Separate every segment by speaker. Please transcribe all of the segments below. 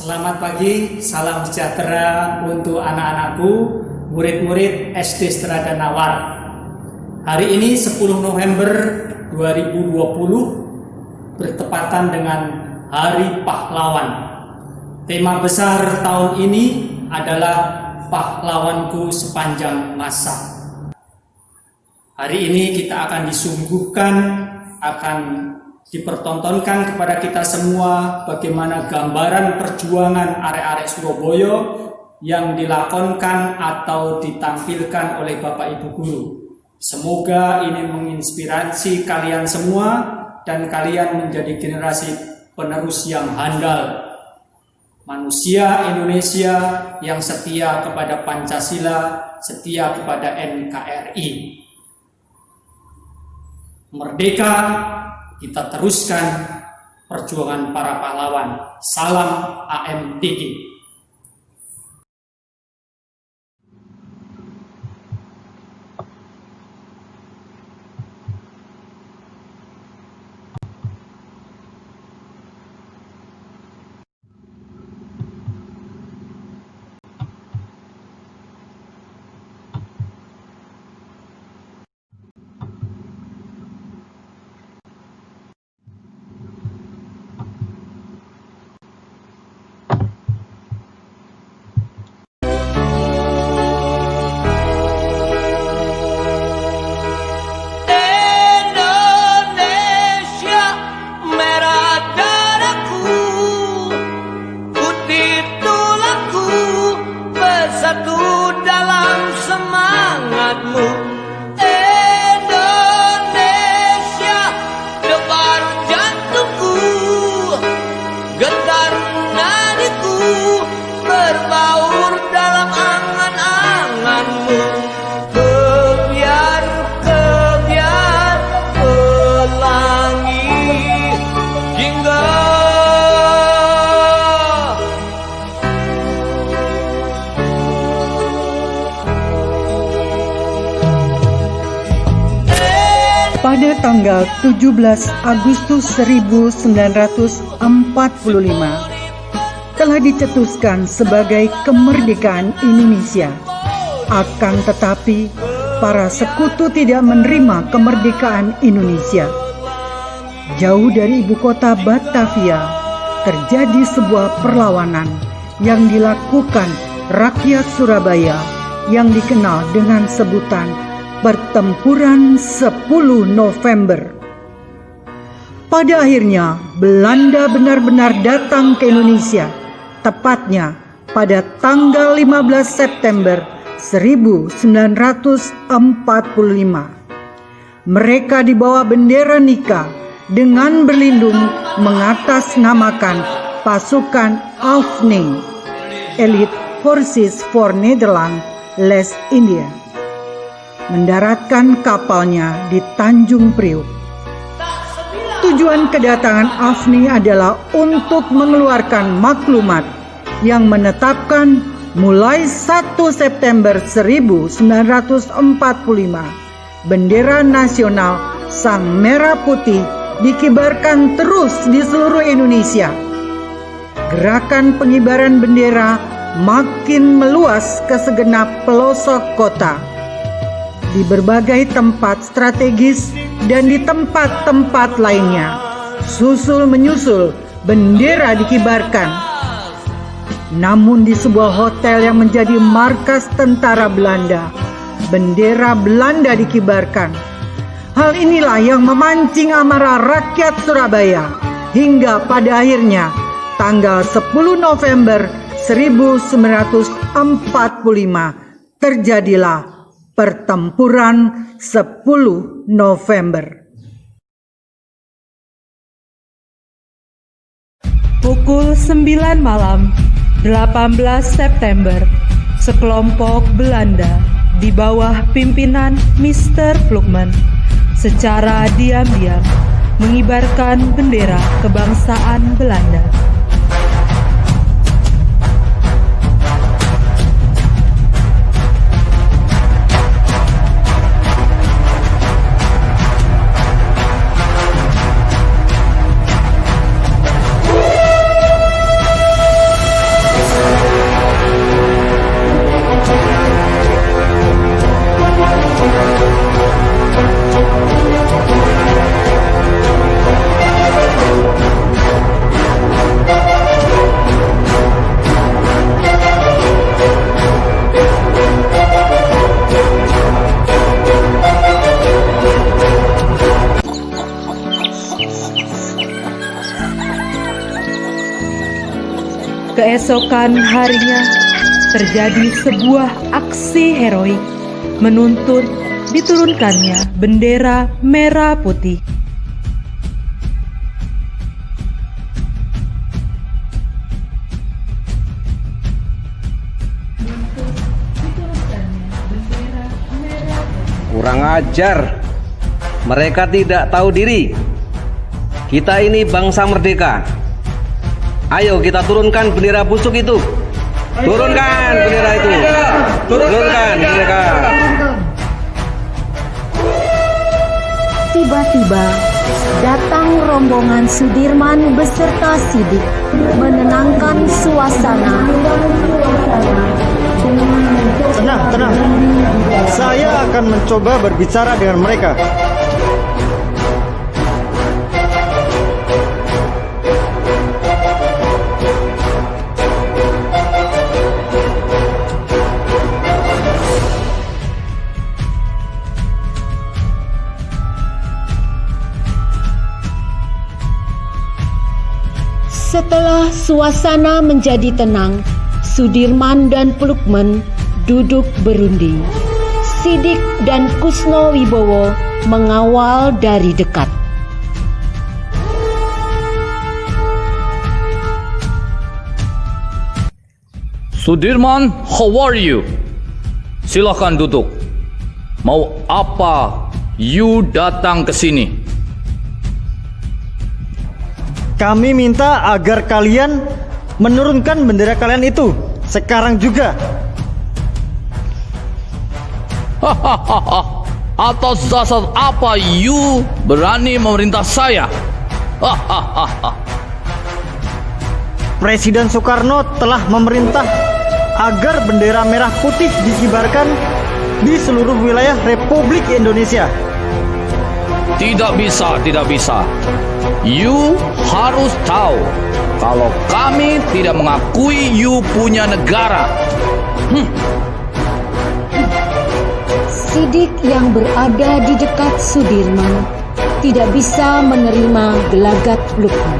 Speaker 1: Selamat pagi, salam sejahtera untuk anak-anakku, murid-murid SD Strada Nawar. Hari ini 10 November 2020 bertepatan dengan Hari Pahlawan. Tema besar tahun ini adalah Pahlawanku Sepanjang Masa. Hari ini kita akan disungguhkan, akan dipertontonkan kepada kita semua bagaimana gambaran perjuangan arek-arek Surabaya yang dilakonkan atau ditampilkan oleh Bapak Ibu Guru. Semoga ini menginspirasi kalian semua dan kalian menjadi generasi penerus yang handal. Manusia Indonesia yang setia kepada Pancasila, setia kepada NKRI. Merdeka, kita teruskan perjuangan para pahlawan. Salam AMDG.
Speaker 2: Pada tanggal 17 Agustus 1945 telah dicetuskan sebagai kemerdekaan Indonesia. Akan tetapi, para sekutu tidak menerima kemerdekaan Indonesia. Jauh dari ibu kota Batavia, terjadi sebuah perlawanan yang dilakukan rakyat Surabaya yang dikenal dengan sebutan Pertempuran 10 November. Pada akhirnya, Belanda benar-benar datang ke Indonesia, tepatnya pada tanggal 15 September 1945. Mereka dibawa bendera Nika dengan berlindung mengatasnamakan pasukan Afning, Elite Forces for Netherlands, Les India, mendaratkan kapalnya di Tanjung Priuk. Tujuan kedatangan Afni adalah untuk mengeluarkan maklumat yang menetapkan mulai 1 September 1945 bendera nasional Sang Merah Putih dikibarkan terus di seluruh Indonesia. Gerakan pengibaran bendera makin meluas ke segenap pelosok kota. Di berbagai tempat strategis dan di tempat-tempat lainnya, susul menyusul bendera dikibarkan. Namun di sebuah hotel yang menjadi markas tentara Belanda, bendera Belanda dikibarkan. Hal inilah yang memancing amarah rakyat Surabaya hingga pada akhirnya tanggal 10 November 1945 terjadilah Pertempuran 10 November.
Speaker 3: Pukul 9 malam 18 September, sekelompok Belanda di bawah pimpinan Mr. Plukman secara diam-diam mengibarkan bendera kebangsaan Belanda. Keesokan harinya terjadi sebuah aksi heroik menuntut diturunkannya bendera merah putih.
Speaker 4: Kurang ajar. Mereka tidak tahu diri. Kita ini bangsa merdeka. Ayo kita turunkan bendera busuk itu. Turunkan bendera itu. Turunkan bendera.
Speaker 5: Tiba-tiba datang rombongan Sudirman beserta Sidik menenangkan suasana.
Speaker 6: Tenang. Saya akan mencoba berbicara dengan mereka.
Speaker 5: Setelah suasana menjadi tenang, Sudirman dan Plukman duduk berunding. Sidik dan Kusno Wibowo mengawal dari dekat.
Speaker 7: Sudirman, how are you? Silakan duduk. Mau apa you datang ke sini?
Speaker 6: Kami minta agar kalian menurunkan bendera kalian itu sekarang juga.
Speaker 7: Hahaha. Atas dasar apa you berani memerintah saya? Hahaha.
Speaker 6: Presiden Soekarno telah memerintah agar bendera merah putih dikibarkan di seluruh wilayah Republik Indonesia.
Speaker 7: Tidak bisa. You harus tahu kalau kami tidak mengakui you punya negara.
Speaker 5: Sidik yang berada di dekat Sudirman tidak bisa menerima gelagat Plukman.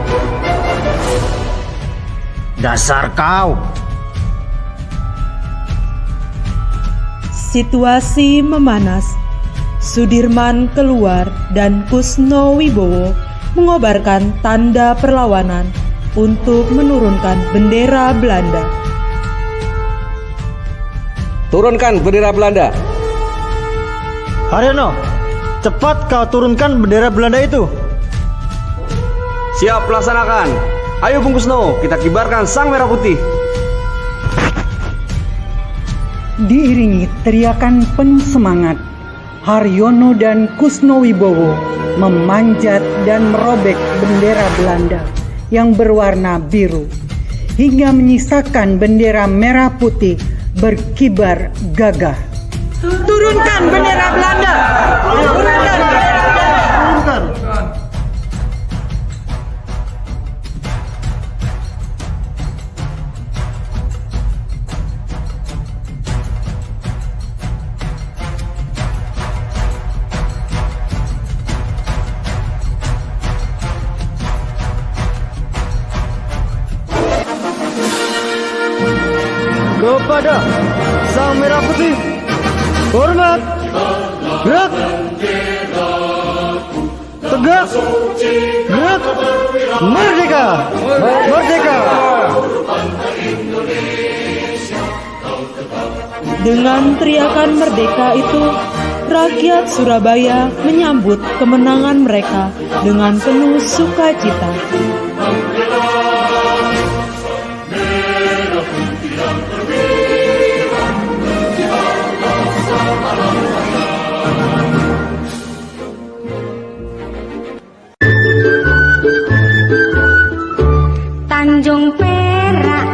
Speaker 6: Dasar kau.
Speaker 3: Situasi memanas. Sudirman keluar dan Kusno Wibowo mengobarkan tanda perlawanan untuk menurunkan bendera Belanda.
Speaker 4: Turunkan bendera Belanda.
Speaker 6: Haryono, cepat kau turunkan bendera Belanda itu.
Speaker 4: Siap, laksanakan. Ayo Bung Kusno, kita kibarkan sang merah putih.
Speaker 2: Diiringi teriakan penuh semangat, Haryono dan Kusno Wibowo memanjat dan merobek bendera Belanda yang berwarna biru hingga menyisakan bendera merah putih berkibar gagah. Turunkan bendera Belanda! Turunkan bendera Belanda!
Speaker 6: Kepada sang merah putih, hormat, gerak, tegak, gerak, merdeka, merdeka.
Speaker 3: Dengan teriakan merdeka itu, rakyat Surabaya menyambut kemenangan mereka dengan penuh sukacita.
Speaker 8: Tanjung Perak,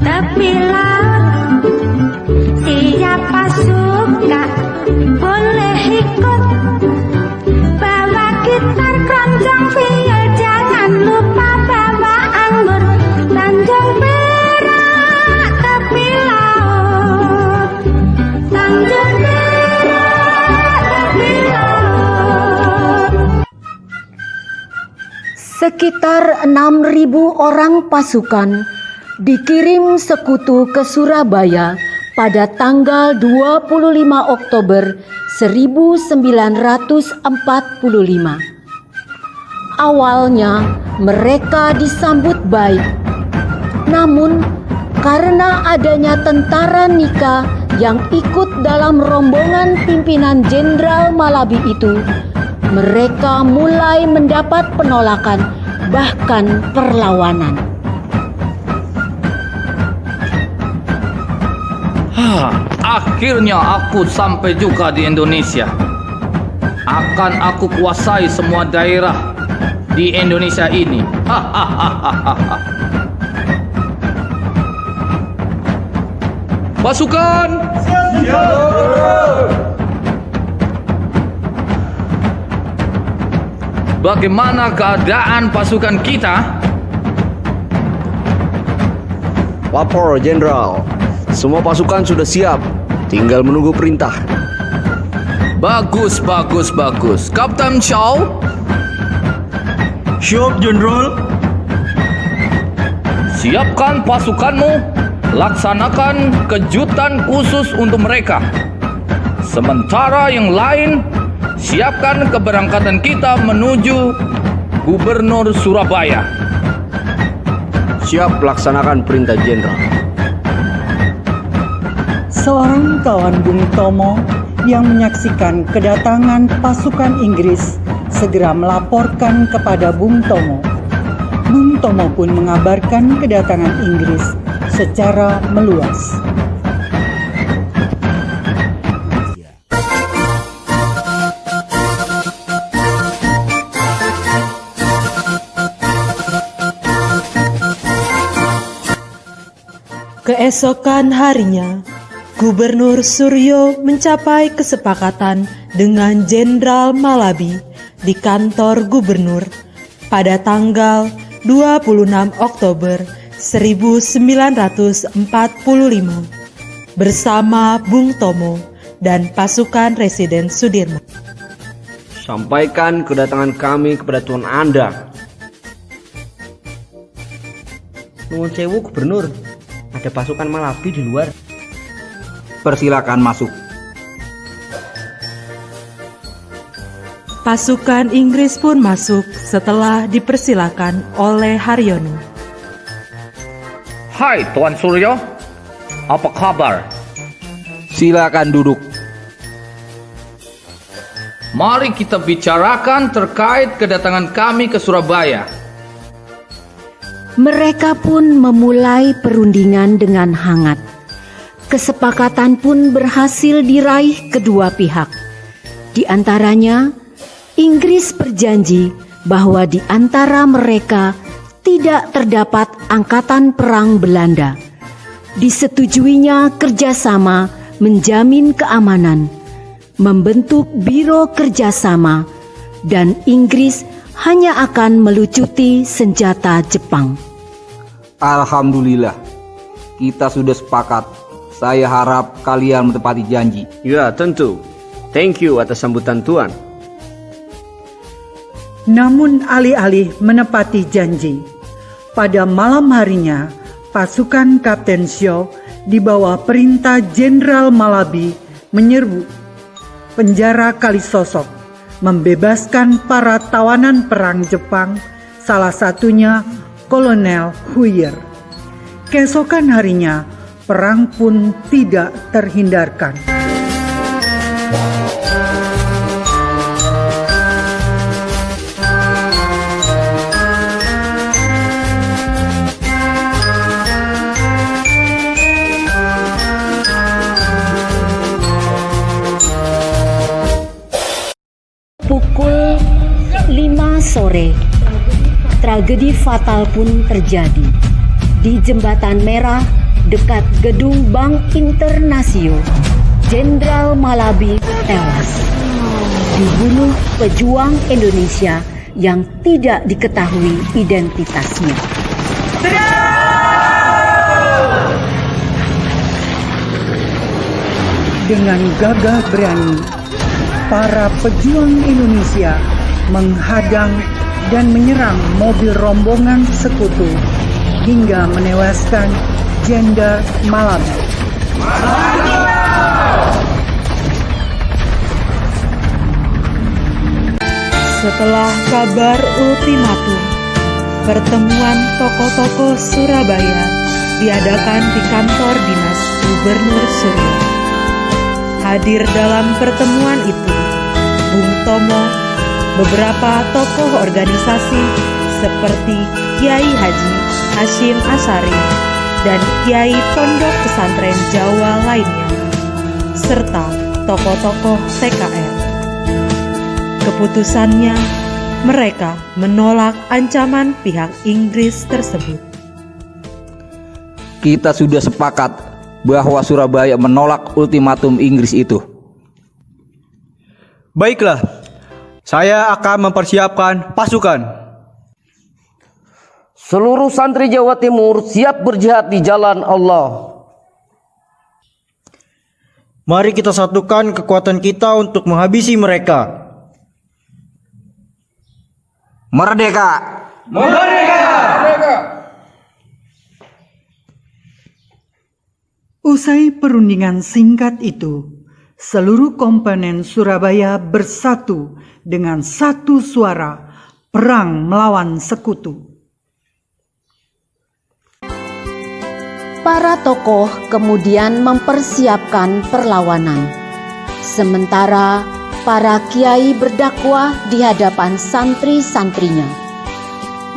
Speaker 8: tepi laut, siapa suka boleh ikut. Bawa gitar, keroncong, viol, jangan lupa bawa anggur. Tanjung Perak, tepi laut, Tanjung Perak, tepi laut.
Speaker 5: Sekitar 6.000 orang pasukan dikirim sekutu ke Surabaya pada tanggal 25 Oktober 1945. Awalnya mereka disambut baik, namun karena adanya tentara Nika yang ikut dalam rombongan pimpinan Jenderal Malabi itu, mereka mulai mendapat penolakan, bahkan perlawanan.
Speaker 7: Akhirnya aku sampai juga di Indonesia. Akan aku kuasai semua daerah di Indonesia ini. Pasukan! Bagaimana keadaan pasukan kita?
Speaker 4: Lapor, Jenderal. Semua pasukan sudah siap. Tinggal menunggu perintah.
Speaker 7: Bagus. Kapten Shaw,
Speaker 6: Siap, Jenderal.
Speaker 7: siapkan pasukanmu. Laksanakan kejutan khusus untuk mereka. Sementara yang lain, siapkan keberangkatan kita menuju Gubernur Surabaya.
Speaker 4: Siap laksanakan perintah Jenderal.
Speaker 2: Seorang kawan Bung Tomo yang menyaksikan kedatangan pasukan Inggris segera melaporkan kepada Bung Tomo. Bung Tomo pun mengabarkan kedatangan Inggris secara meluas.
Speaker 3: Keesokan harinya, Gubernur Suryo mencapai kesepakatan dengan Jenderal Malabi di kantor gubernur pada tanggal 26 Oktober 1945 bersama Bung Tomo dan pasukan Residen Sudirman.
Speaker 4: Sampaikan kedatangan kami kepada Tuan Anda. Nuwun sewu, Gubernur. Ada pasukan Malabi di luar. Persilakan masuk.
Speaker 3: Pasukan Inggris pun masuk setelah dipersilakan oleh Haryono.
Speaker 7: Hai Tuan Suryo, apa kabar?
Speaker 4: Silakan duduk.
Speaker 7: Mari kita bicarakan terkait kedatangan kami ke Surabaya.
Speaker 5: Mereka pun memulai perundingan dengan hangat. Kesepakatan pun berhasil diraih kedua pihak. Di antaranya, Inggris berjanji bahwa di antara mereka tidak terdapat angkatan perang Belanda. Disetujuinya kerjasama menjamin keamanan, membentuk biro kerjasama, dan Inggris hanya akan melucuti senjata Jepang.
Speaker 9: Alhamdulillah, kita sudah sepakat. Saya harap kalian menepati janji.
Speaker 4: Ya, tentu. Thank you atas sambutan Tuan.
Speaker 2: Namun alih-alih menepati janji, pada malam harinya pasukan Kapten Shaw di bawah perintah Jenderal Malabi menyerbu penjara Kalisosok, membebaskan para tawanan perang Jepang, salah satunya Kolonel Huyer. Keesokan harinya, perang pun tidak terhindarkan.
Speaker 5: Pukul 5 sore, tragedi fatal pun terjadi. Di Jembatan Merah, dekat gedung Bank Internasio, Jenderal Malabi tewas. Dibunuh pejuang Indonesia yang tidak diketahui identitasnya.
Speaker 2: Dengan gagah berani, para pejuang Indonesia menghadang dan menyerang mobil rombongan sekutu hingga menewaskan Jenderal Malabi.
Speaker 3: Setelah kabar ultimatum, pertemuan tokoh-tokoh Surabaya diadakan di kantor dinas Gubernur Suryo. Hadir dalam pertemuan itu Bung Tomo, beberapa tokoh organisasi seperti Kiai Haji Hashim Asyari dan Kiai Pondok Pesantren Jawa lainnya, serta tokoh-tokoh TKR. Keputusannya, mereka menolak ancaman pihak Inggris tersebut.
Speaker 9: Kita sudah sepakat bahwa Surabaya menolak ultimatum Inggris itu.
Speaker 6: Baiklah, saya akan mempersiapkan pasukan.
Speaker 4: Seluruh santri Jawa Timur siap berjihad di jalan Allah.
Speaker 6: Mari kita satukan kekuatan kita untuk menghabisi mereka.
Speaker 9: Merdeka!
Speaker 2: Usai perundingan singkat itu, seluruh komponen Surabaya bersatu dengan satu suara perang melawan sekutu.
Speaker 5: Para tokoh kemudian mempersiapkan perlawanan. Sementara para kiai berdakwah di hadapan santri-santrinya.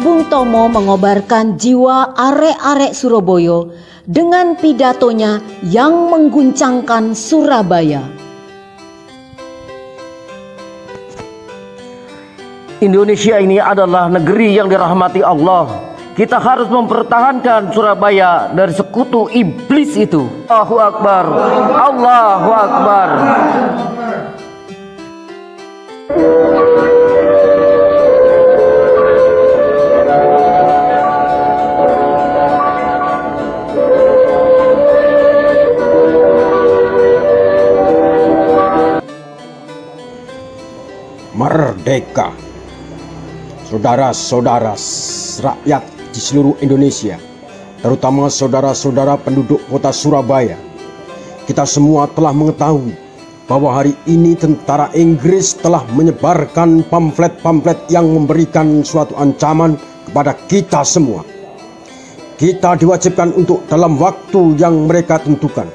Speaker 5: Bung Tomo mengobarkan jiwa arek-arek Surabaya dengan pidatonya yang mengguncangkan Surabaya.
Speaker 4: Indonesia ini adalah negeri yang dirahmati Allah. Kita harus mempertahankan Surabaya dari sekutu iblis itu. Allahu Akbar. Allahu Akbar.
Speaker 10: Merdeka. Saudara-saudara rakyat di seluruh Indonesia, terutama saudara-saudara penduduk kota Surabaya, kita semua telah mengetahui bahwa hari ini tentara Inggris telah menyebarkan pamflet-pamflet yang memberikan suatu ancaman kepada kita semua. Kita diwajibkan untuk dalam waktu yang mereka tentukan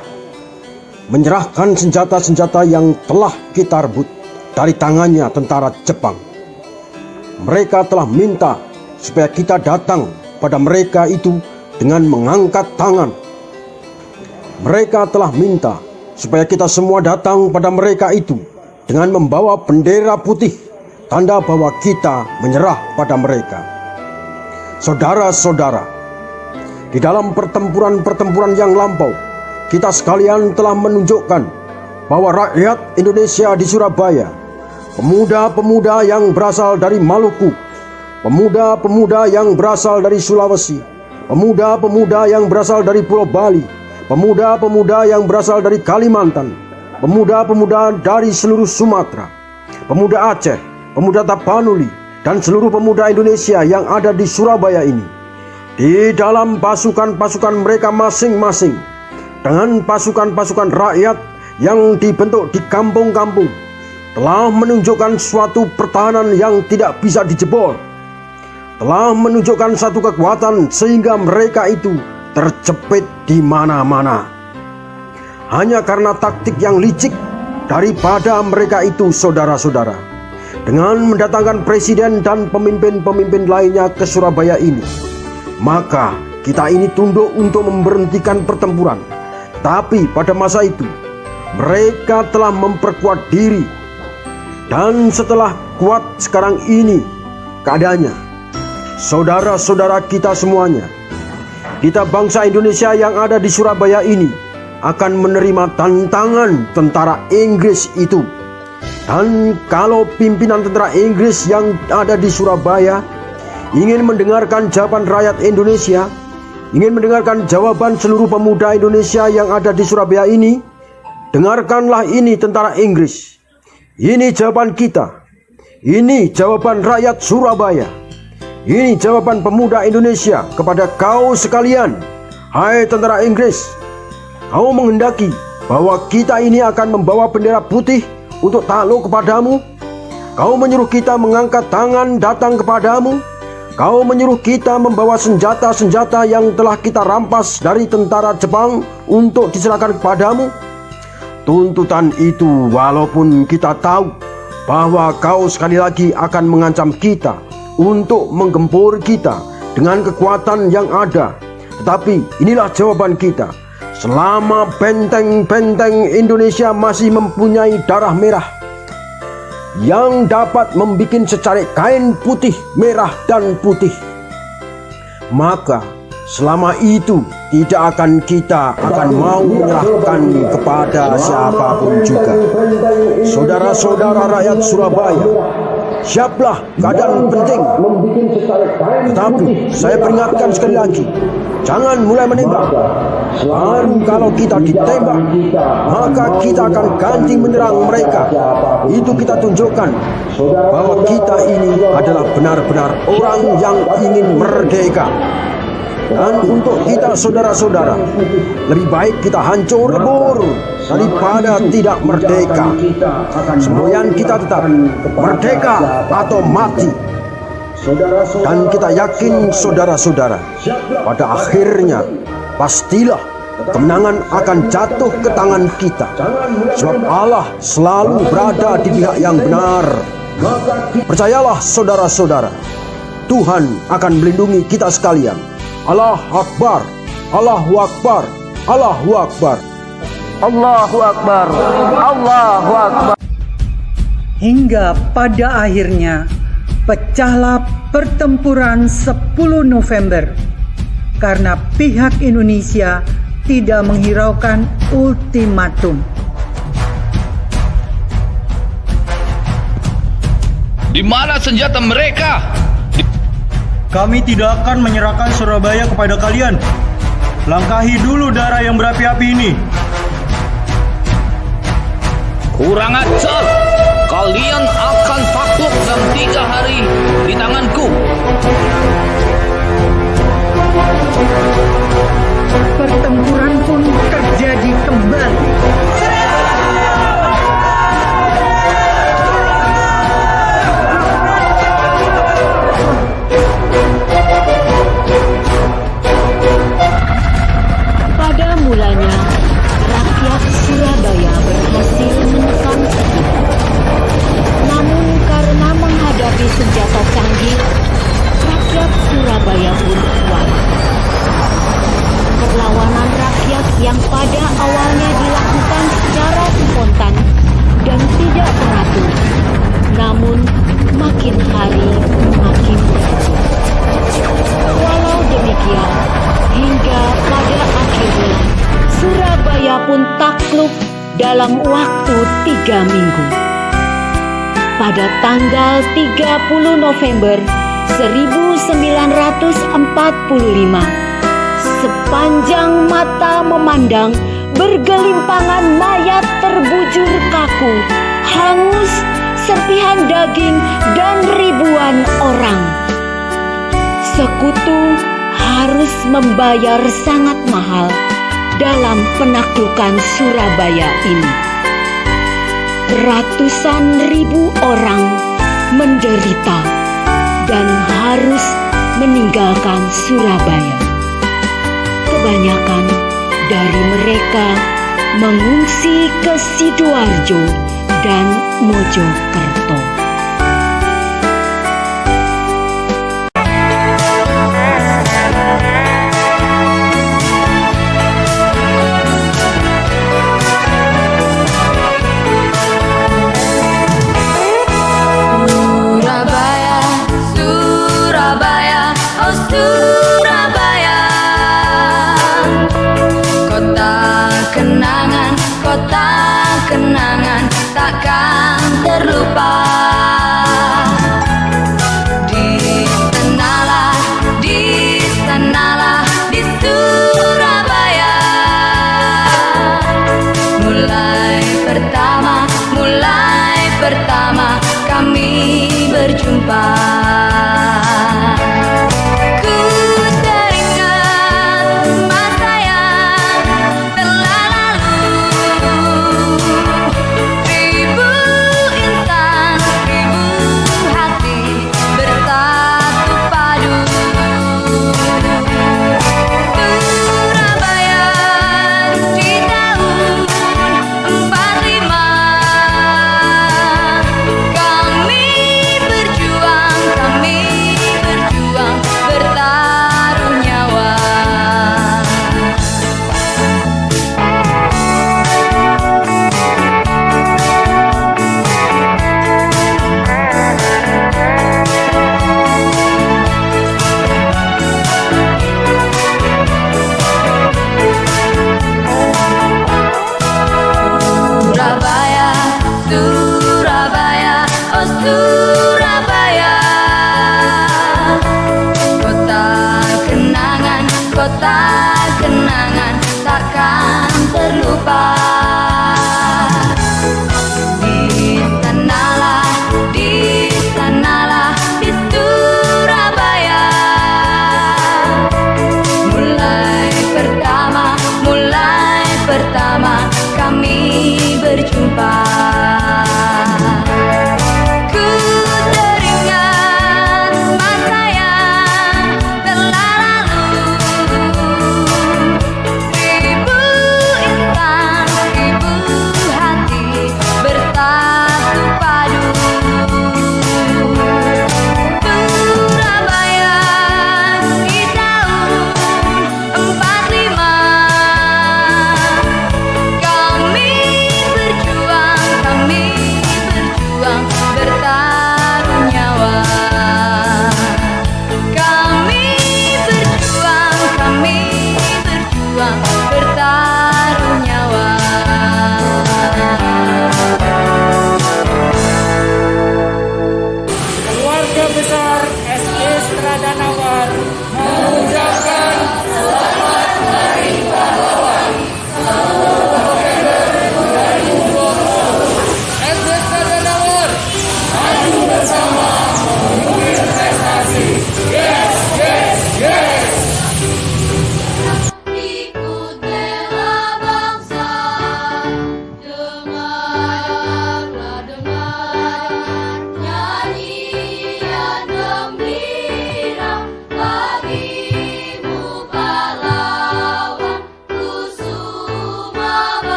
Speaker 10: menyerahkan senjata-senjata yang telah kita rebut dari tangannya tentara Jepang. Mereka telah minta supaya kita datang pada mereka itu dengan mengangkat tangan. Mereka telah minta supaya kita semua datang pada mereka itu dengan membawa bendera putih, tanda bahwa kita menyerah pada mereka. Saudara-saudara, di dalam pertempuran-pertempuran yang lampau, kita sekalian telah menunjukkan bahwa rakyat Indonesia di Surabaya, pemuda-pemuda yang berasal dari Maluku, pemuda-pemuda yang berasal dari Sulawesi, pemuda-pemuda yang berasal dari Pulau Bali, pemuda-pemuda yang berasal dari Kalimantan, pemuda-pemuda dari seluruh Sumatera, pemuda Aceh, pemuda Tapanuli, dan seluruh pemuda Indonesia yang ada di Surabaya ini, di dalam pasukan-pasukan mereka masing-masing, dengan pasukan-pasukan rakyat yang dibentuk di kampung-kampung, telah menunjukkan suatu pertahanan yang tidak bisa dijebol, telah menunjukkan satu kekuatan sehingga mereka itu terjepit di mana-mana. Hanya karena taktik yang licik daripada mereka itu, saudara-saudara, dengan mendatangkan presiden dan pemimpin-pemimpin lainnya ke Surabaya ini, maka kita ini tunduk untuk memberhentikan pertempuran. Tapi pada masa itu mereka telah memperkuat diri. Dan setelah kuat sekarang ini keadaannya, saudara-saudara kita semuanya, kita bangsa Indonesia yang ada di Surabaya ini akan menerima tantangan tentara Inggris itu. Dan kalau pimpinan tentara Inggris yang ada di Surabaya ingin mendengarkan jawaban rakyat Indonesia, ingin mendengarkan jawaban seluruh pemuda Indonesia yang ada di Surabaya ini, dengarkanlah ini tentara Inggris. Ini jawaban kita. Ini jawaban rakyat Surabaya. Ini jawaban pemuda Indonesia kepada kau sekalian. Hai tentara Inggris, kau menghendaki bahwa kita ini akan membawa bendera putih untuk takluk kepadamu? Kau menyuruh kita mengangkat tangan datang kepadamu? Kau menyuruh kita membawa senjata-senjata yang telah kita rampas dari tentara Jepang untuk diserahkan kepadamu? Tuntutan itu walaupun kita tahu bahwa kau sekali lagi akan mengancam kita untuk menggempur kita dengan kekuatan yang ada. Tetapi inilah jawaban kita. Selama benteng-benteng Indonesia masih mempunyai darah merah yang dapat membuat secarik kain putih, merah dan putih, maka selama itu tidak akan kita mau menyerahkan kepada siapapun juga. Saudara-saudara rakyat Surabaya, siaplah keadaan penting. Tetapi saya peringatkan sekali lagi, jangan mulai menembak. Baru kalau kita ditembak, maka kita akan ganti menyerang mereka. Itu kita tunjukkan bahwa kita ini adalah benar-benar orang yang ingin merdeka. Dan untuk kita saudara-saudara, lebih baik kita hancur lebur daripada tidak merdeka. Semboyan kita tetap merdeka atau mati. Dan kita yakin saudara-saudara, pada akhirnya pastilah kemenangan akan jatuh ke tangan kita. Sebab Allah selalu berada di pihak yang benar. Percayalah saudara-saudara, Tuhan akan melindungi kita sekalian. Allah Akbar, Allahu Akbar, Allahu Akbar,
Speaker 9: Allahu Akbar, Allahu Akbar.
Speaker 2: Hingga pada akhirnya pecahlah pertempuran 10 November karena pihak Indonesia tidak menghiraukan ultimatum.
Speaker 7: Di mana senjata mereka?
Speaker 6: Kami tidak akan menyerahkan Surabaya kepada kalian. Langkahi dulu darah yang berapi-api ini.
Speaker 7: Kurang ajar. Kalian akan takluk dalam 3 hari di tanganku.
Speaker 2: Pertempuran pun terjadi kembali.
Speaker 5: Pada mulanya, rakyat Surabaya berhasil menekan Setia. Namun karena menghadapi senjata canggih, rakyat Surabaya pun kuat. Perlawanan rakyat yang pada awalnya dilakukan secara spontan dan tidak teratur, namun makin hari makin berkembang. Walau demikian, hingga pada akhirnya Surabaya pun takluk dalam waktu 3 minggu. Pada tanggal 30 November 1945, sepanjang mata memandang bergelimpangan mayat terbujur kaku, hangus, serpihan daging, dan ribuan orang. Sekutu harus membayar sangat mahal dalam penaklukan Surabaya ini. Ratusan ribu orang menderita dan harus meninggalkan Surabaya. Kebanyakan dari mereka mengungsi ke Sidoarjo dan Mojokerto.